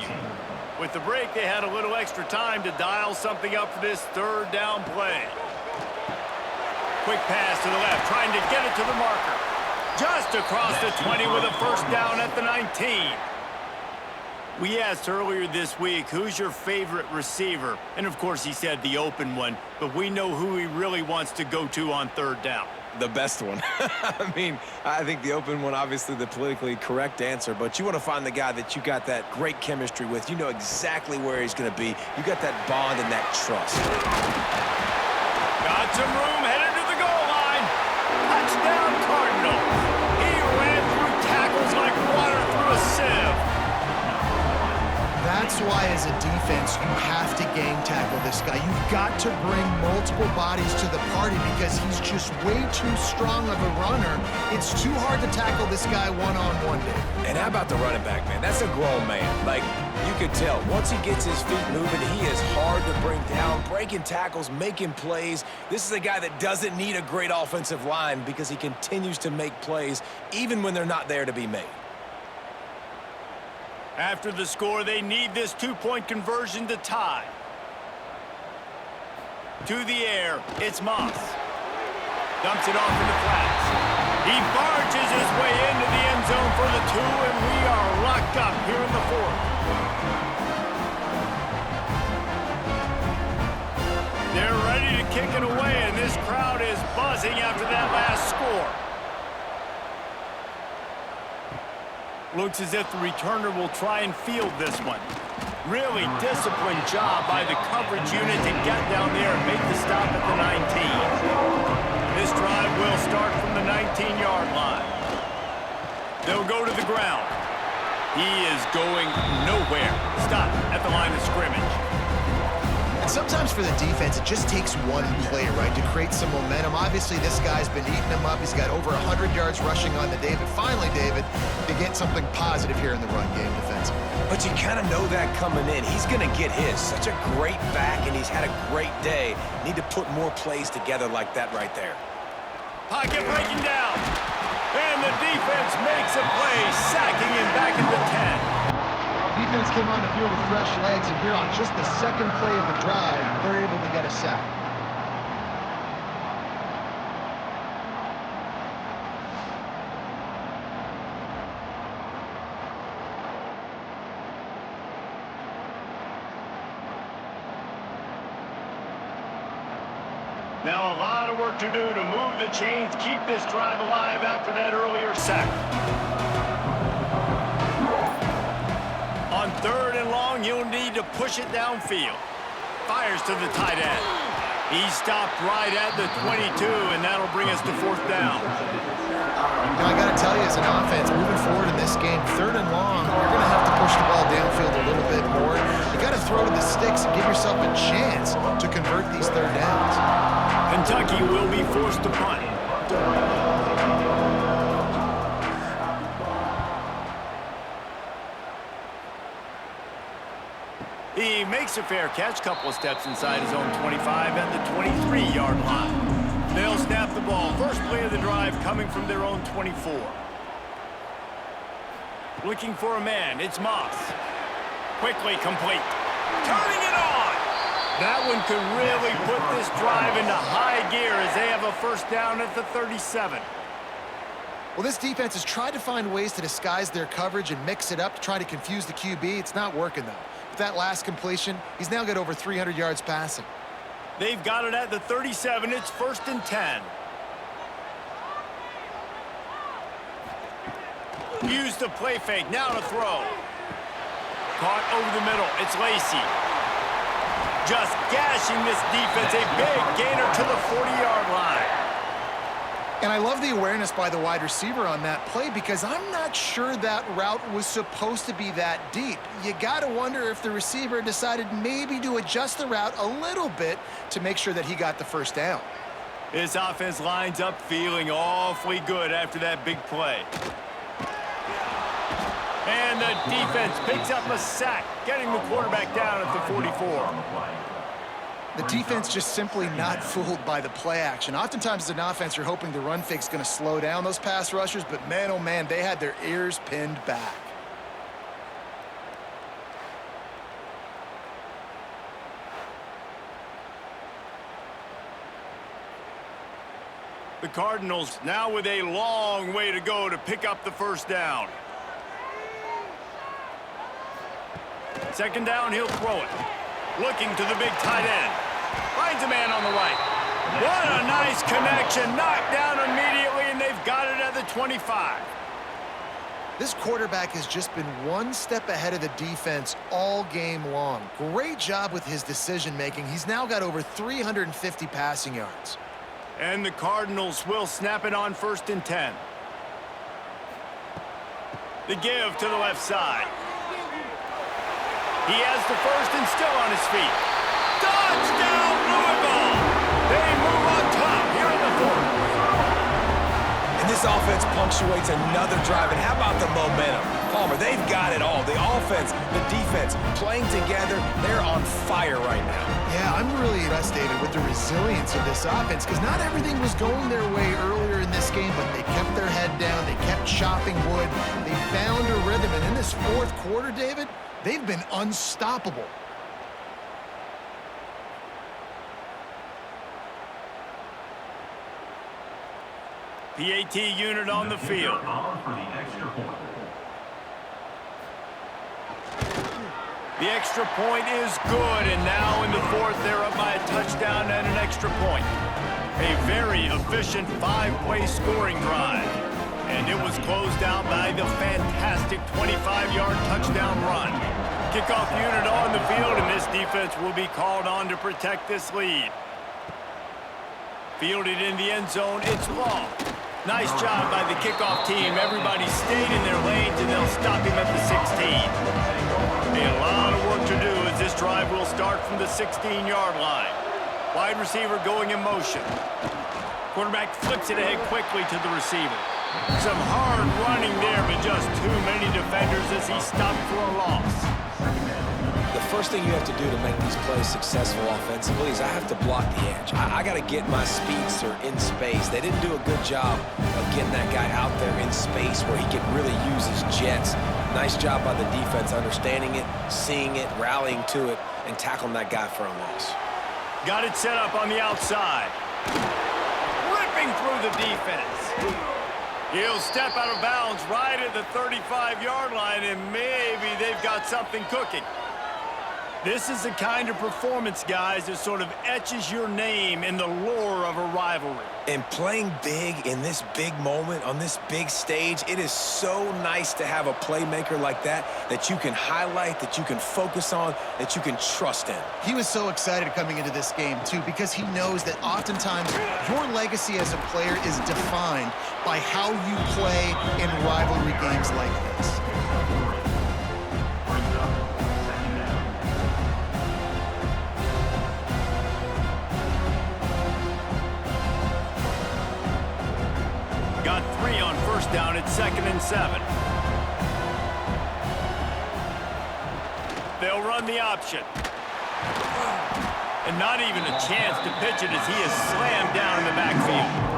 With the break, they had a little extra time to dial something up for this third down play. Quick pass to the left, trying to get it to the marker. Just across the 20 with a first down at the 19. We asked earlier this week, who's your favorite receiver? And of course, he said the open one, but we know who he really wants to go to on third down. The best one. I mean, I think the open one, obviously the politically correct answer, but you want to find the guy that you got that great chemistry with. You know exactly where he's going to be. You got that bond and that trust. Got some room, headed to the goal line. Touchdown, Cardinals. He ran through tackles like water through a sieve. That's why, as a defense, you have to gang tackle this guy. You've got to bring multiple bodies to the party because he's just way too strong of a runner. It's too hard to tackle this guy one-on-one, Dave. And how about the running back, man? That's a grown man. Like, you could tell, once he gets his feet moving, he is hard to bring down, breaking tackles, making plays. This is a guy that doesn't need a great offensive line because he continues to make plays even when they're not there to be made. After the score, they need this two-point conversion to tie. To the air, it's Moss. Dumps it off in the flats. He barges his way into the end zone for the 2, and we are locked up here in the 4th. They're ready to kick it away, and this crowd is buzzing after that last score. Looks as if the returner will try and field this one. Really disciplined job by the coverage unit to get down there and make the stop at the 19. This drive will start from the 19-yard line. They'll go to the ground. He is going nowhere. Stop at the line of scrimmage. Sometimes for the defense, it just takes one play, right, to create some momentum. Obviously, this guy's been eating him up. He's got over 100 yards rushing on the day. But finally, David, to get something positive here in the run game defensively. But you kind of know that coming in. He's going to get his. Such a great back, and he's had a great day. Need to put more plays together like that right there. Pocket breaking down. And the defense makes a play, sacking him back at the 10. Defense came on the field with fresh legs, and here on just the second play of the drive, they're able to get a sack. Now a lot of work to do to move the chains, keep this drive alive after that earlier sack. On 3rd and long, you'll need to push it downfield. Fires to the tight end. He stopped right at the 22, and that'll bring us to 4th down. Now, I got to tell you, as an offense, moving forward in this game, 3rd and long, you're going to have to push the ball downfield a little bit more. You got to throw to the sticks and give yourself a chance to convert these 3rd downs. Kentucky will be forced to punt. He makes a fair catch, couple of steps inside his own 25 at the 23-yard line. They'll snap the ball. First play of the drive coming from their own 24. Looking for a man. It's Moss. Quickly complete. Turning it on. That one could really put this drive into high gear as they have a first down at the 37. Well, this defense has tried to find ways to disguise their coverage and mix it up to try to confuse the QB. It's not working, though. With that last completion, he's now got over 300 yards passing. They've got it at the 37. It's 1st and 10. Use the play fake. Now to throw. Caught over the middle. It's Lacey. Just gashing this defense. A big gainer to the 40-yard line. And I love the awareness by the wide receiver on that play because I'm not sure that route was supposed to be that deep. You got to wonder if the receiver decided maybe to adjust the route a little bit to make sure that he got the first down. This offense lines up feeling awfully good after that big play. And the defense picks up a sack, getting the quarterback down at the 44. The defense just simply not fooled by the play action. Oftentimes as an offense, you're hoping the run fake's going to slow down those pass rushers, but man, oh man, they had their ears pinned back. The Cardinals now with a long way to go to pick up the first down. Second down, he'll throw it. Looking to the big tight end. Finds a man on the right. What a nice connection. Knocked down immediately, and they've got it at the 25. This quarterback has just been one step ahead of the defense all game long. Great job with his decision-making. He's now got over 350 passing yards. And the Cardinals will snap it on 1st and 10. The give to the left side. He has the first and still on his feet. Touchdown, Louisville! This offense punctuates another drive, and how about the momentum? Palmer, they've got it all. The offense, the defense, playing together, they're on fire right now. Yeah, I'm really impressed, David, with the resilience of this offense because not everything was going their way earlier in this game, but they kept their head down. They kept chopping wood. They found a rhythm, and in this fourth quarter, David, they've been unstoppable. PAT unit on the field. For the extra point. The extra point is good, and now in the fourth, they're up by a touchdown and an extra point. A very efficient five-way scoring drive, and it was closed out by the fantastic 25-yard touchdown run. Kickoff unit on the field, and this defense will be called on to protect this lead. Fielded in the end zone, it's long. Nice job by the kickoff team. Everybody stayed in their lanes, and they'll stop him at the 16. A lot of work to do as this drive will start from the 16-yard line. Wide receiver going in motion. Quarterback flips it ahead quickly to the receiver. Some hard running there, but just too many defenders as he stopped for a loss. The first thing you have to do to make these plays successful offensively is I have to block the edge. I got to get my speedster in space. They didn't do a good job of getting that guy out there in space where he could really use his jets. Nice job by the defense understanding it, seeing it, rallying to it, and tackling that guy for a loss. Got it set up on the outside. Ripping through the defense. He'll step out of bounds right at the 35-yard line, and maybe they've got something cooking. This is the kind of performance, guys, that sort of etches your name in the lore of a rivalry. And playing big in this big moment, on this big stage, it is so nice to have a playmaker like that that you can highlight, that you can focus on, that you can trust in. He was so excited coming into this game, too, because he knows that oftentimes your legacy as a player is defined by how you play in rivalry games like this. Got 3 on first down at 2nd and 7. They'll run the option. And not even a chance to pitch it as he is slammed down in the backfield.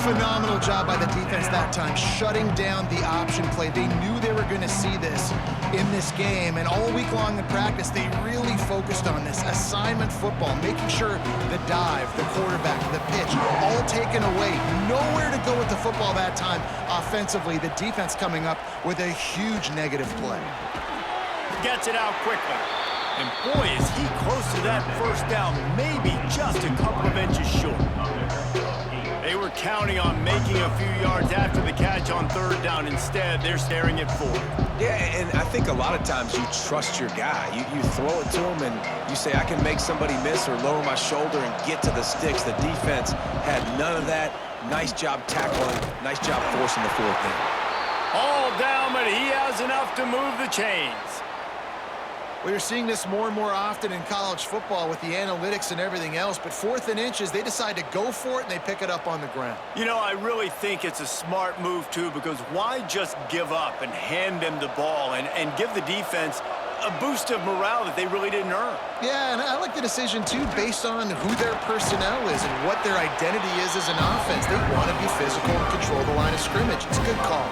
Phenomenal job by the defense that time, shutting down the option play. They knew they were going to see this in this game, and all week long in practice, they really focused on this assignment football, making sure the dive, the quarterback, the pitch, all taken away. Nowhere to go with the football that time offensively. The defense coming up with a huge negative play. Gets it out quickly. And boy, is he close to that first down, maybe just a couple of inches short. They were counting on making a few yards after the catch on 3rd down. Instead, they're staring at 4th. Yeah, and I think a lot of times you trust your guy. You throw it to him and you say, I can make somebody miss or lower my shoulder and get to the sticks. The defense had none of that. Nice job tackling. Nice job forcing the 4th down. All down, but he has enough to move the chains. Well, you're seeing this more and more often in college football with the analytics and everything else, but 4th and inches, they decide to go for it and they pick it up on the ground. You know, I really think it's a smart move, too, because why just give up and hand them the ball and give the defense a boost of morale that they really didn't earn? Yeah, and I like the decision, too, based on who their personnel is and what their identity is as an offense. They want to be physical and control the line of scrimmage. It's a good call.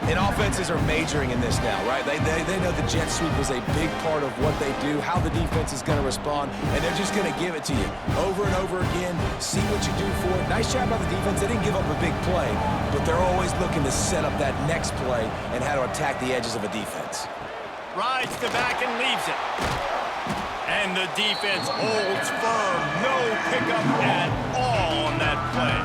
And offenses are majoring in this now, right? They know the jet sweep is a big part of what they do, how the defense is going to respond, and they're just going to give it to you over and over again, see what you do for it. Nice job by the defense. They didn't give up a big play, but they're always looking to set up that next play and how to attack the edges of a defense. Rides the back and leaves it. And the defense holds firm. No pickup at all on that play.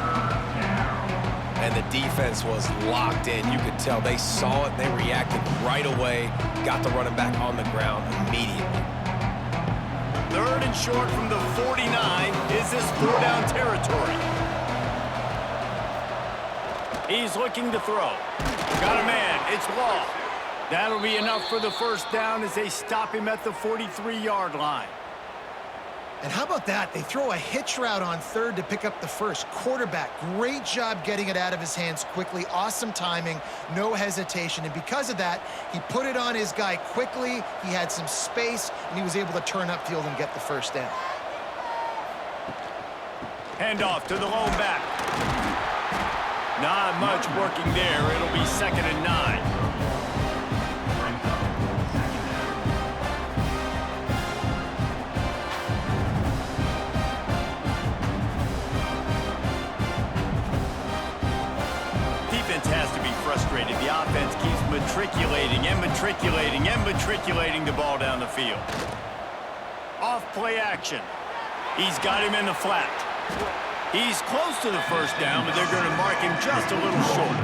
And the defense was locked in. You could tell they saw it. They reacted right away. Got the running back on the ground immediately. 3rd and short from the 49. Is this 4-down territory? He's looking to throw. Got a man. It's Law. That'll be enough for the first down as they stop him at the 43-yard line. And how about that? They throw a hitch route on third to pick up the first. Quarterback, great job getting it out of his hands quickly. Awesome timing, no hesitation. And because of that, he put it on his guy quickly. He had some space, and he was able to turn upfield and get the first down. Handoff to the lone back. Not much working there. It'll be 2nd and 9. Has to be frustrated. The offense keeps matriculating and matriculating and matriculating the ball down the field. Off play action. He's got him in the flat. He's close to the first down, but they're going to mark him just a little short.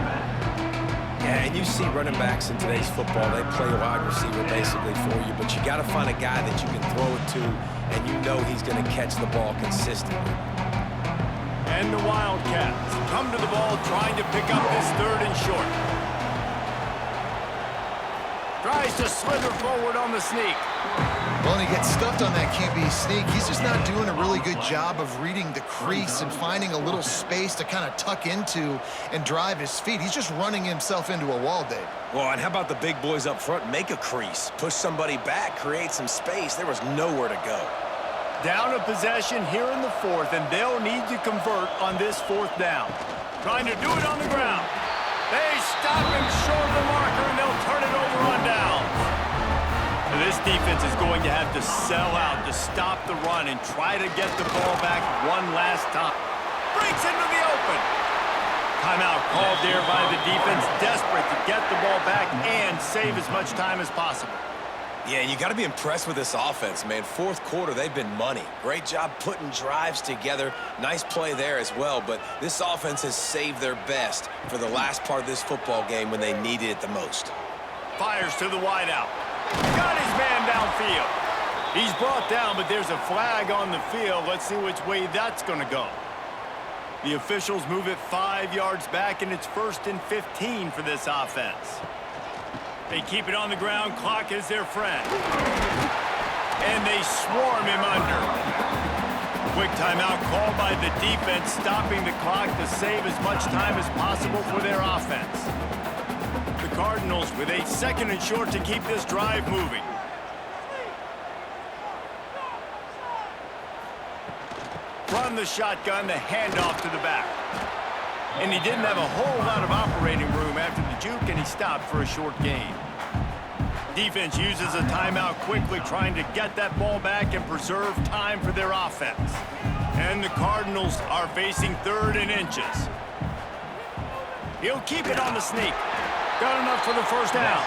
Yeah, and you see running backs in today's football, they play wide receiver basically for you, but you got to find a guy that you can throw it to, and you know he's going to catch the ball consistently. And the Wildcats come to the ball trying to pick up this 3rd and short. Tries to slither forward on the sneak. Well, and he gets stuffed on that QB sneak. He's just not doing a really good job of reading the crease and finding a little space to kind of tuck into and drive his feet. He's just running himself into a wall, Dave. Well, and how about the big boys up front? Make a crease, push somebody back, create some space. There was nowhere to go. Down a possession here in the 4th, and they'll need to convert on this 4th down. Trying to do it on the ground. They stop him short of the marker, and they'll turn it over on down. This defense is going to have to sell out to stop the run and try to get the ball back one last time. Breaks into the open. Timeout called there by the defense, desperate to get the ball back and save as much time as possible. Yeah, you got to be impressed with this offense, man. 4th quarter, they've been money. Great job putting drives together. Nice play there as well, but this offense has saved their best for the last part of this football game when they needed it the most. Fires to the wideout. Got his man downfield. He's brought down, but there's a flag on the field. Let's see which way that's going to go. The officials move it 5 yards back, and it's 1st and 15 for this offense. They keep it on the ground. Clock is their friend. And they swarm him under. Quick timeout called by the defense, stopping the clock to save as much time as possible for their offense. The Cardinals with a 2nd and short to keep this drive moving. Run the shotgun, the handoff to the back. And he didn't have a whole lot of operating room after the juke, and he stopped for a short gain. Defense uses a timeout quickly, trying to get that ball back and preserve time for their offense. And the Cardinals are facing 3rd and inches. He'll keep it on the sneak. Got enough for the first down.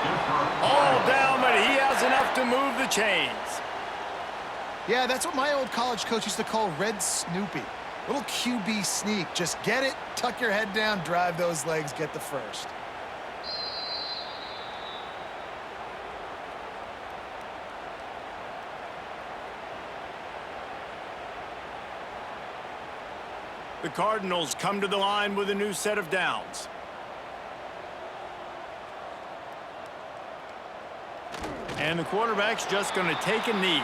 All down, but he has enough to move the chains. Yeah, that's what my old college coach used to call Red Snoopy. Little QB sneak. Just get it, tuck your head down, drive those legs, get the first. The Cardinals come to the line with a new set of downs. And the quarterback's just going to take a knee.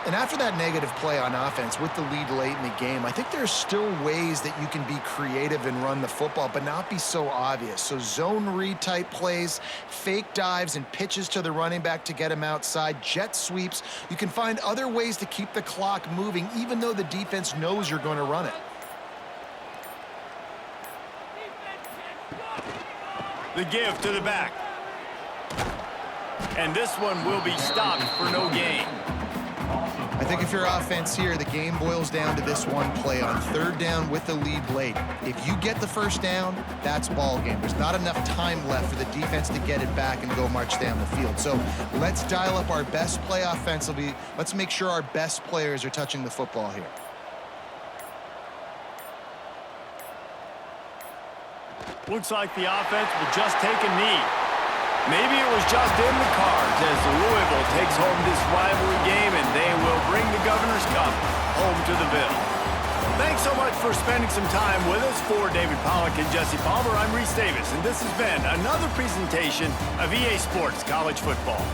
And after that negative play on offense with the lead late in the game, I think there's still ways that you can be creative and run the football, but not be so obvious. So zone read type plays, fake dives and pitches to the running back to get him outside, jet sweeps. You can find other ways to keep the clock moving, even though the defense knows you're going to run it. The give to the back. And this one will be stopped for no gain. I think if you're offense here, the game boils down to this one play on 3rd down with the lead late. If you get the first down, that's ball game. There's not enough time left for the defense to get it back and go march down the field. So let's dial up our best play offensively. Let's make sure our best players are touching the football here. Looks like the offense will just take a knee. Maybe it was just in the cards as Louisville takes home this rivalry game, and they will bring the Governor's Cup home to the Ville. Thanks so much for spending some time with us. For David Pollack and Jesse Palmer, I'm Reese Davis, and this has been another presentation of EA Sports College Football.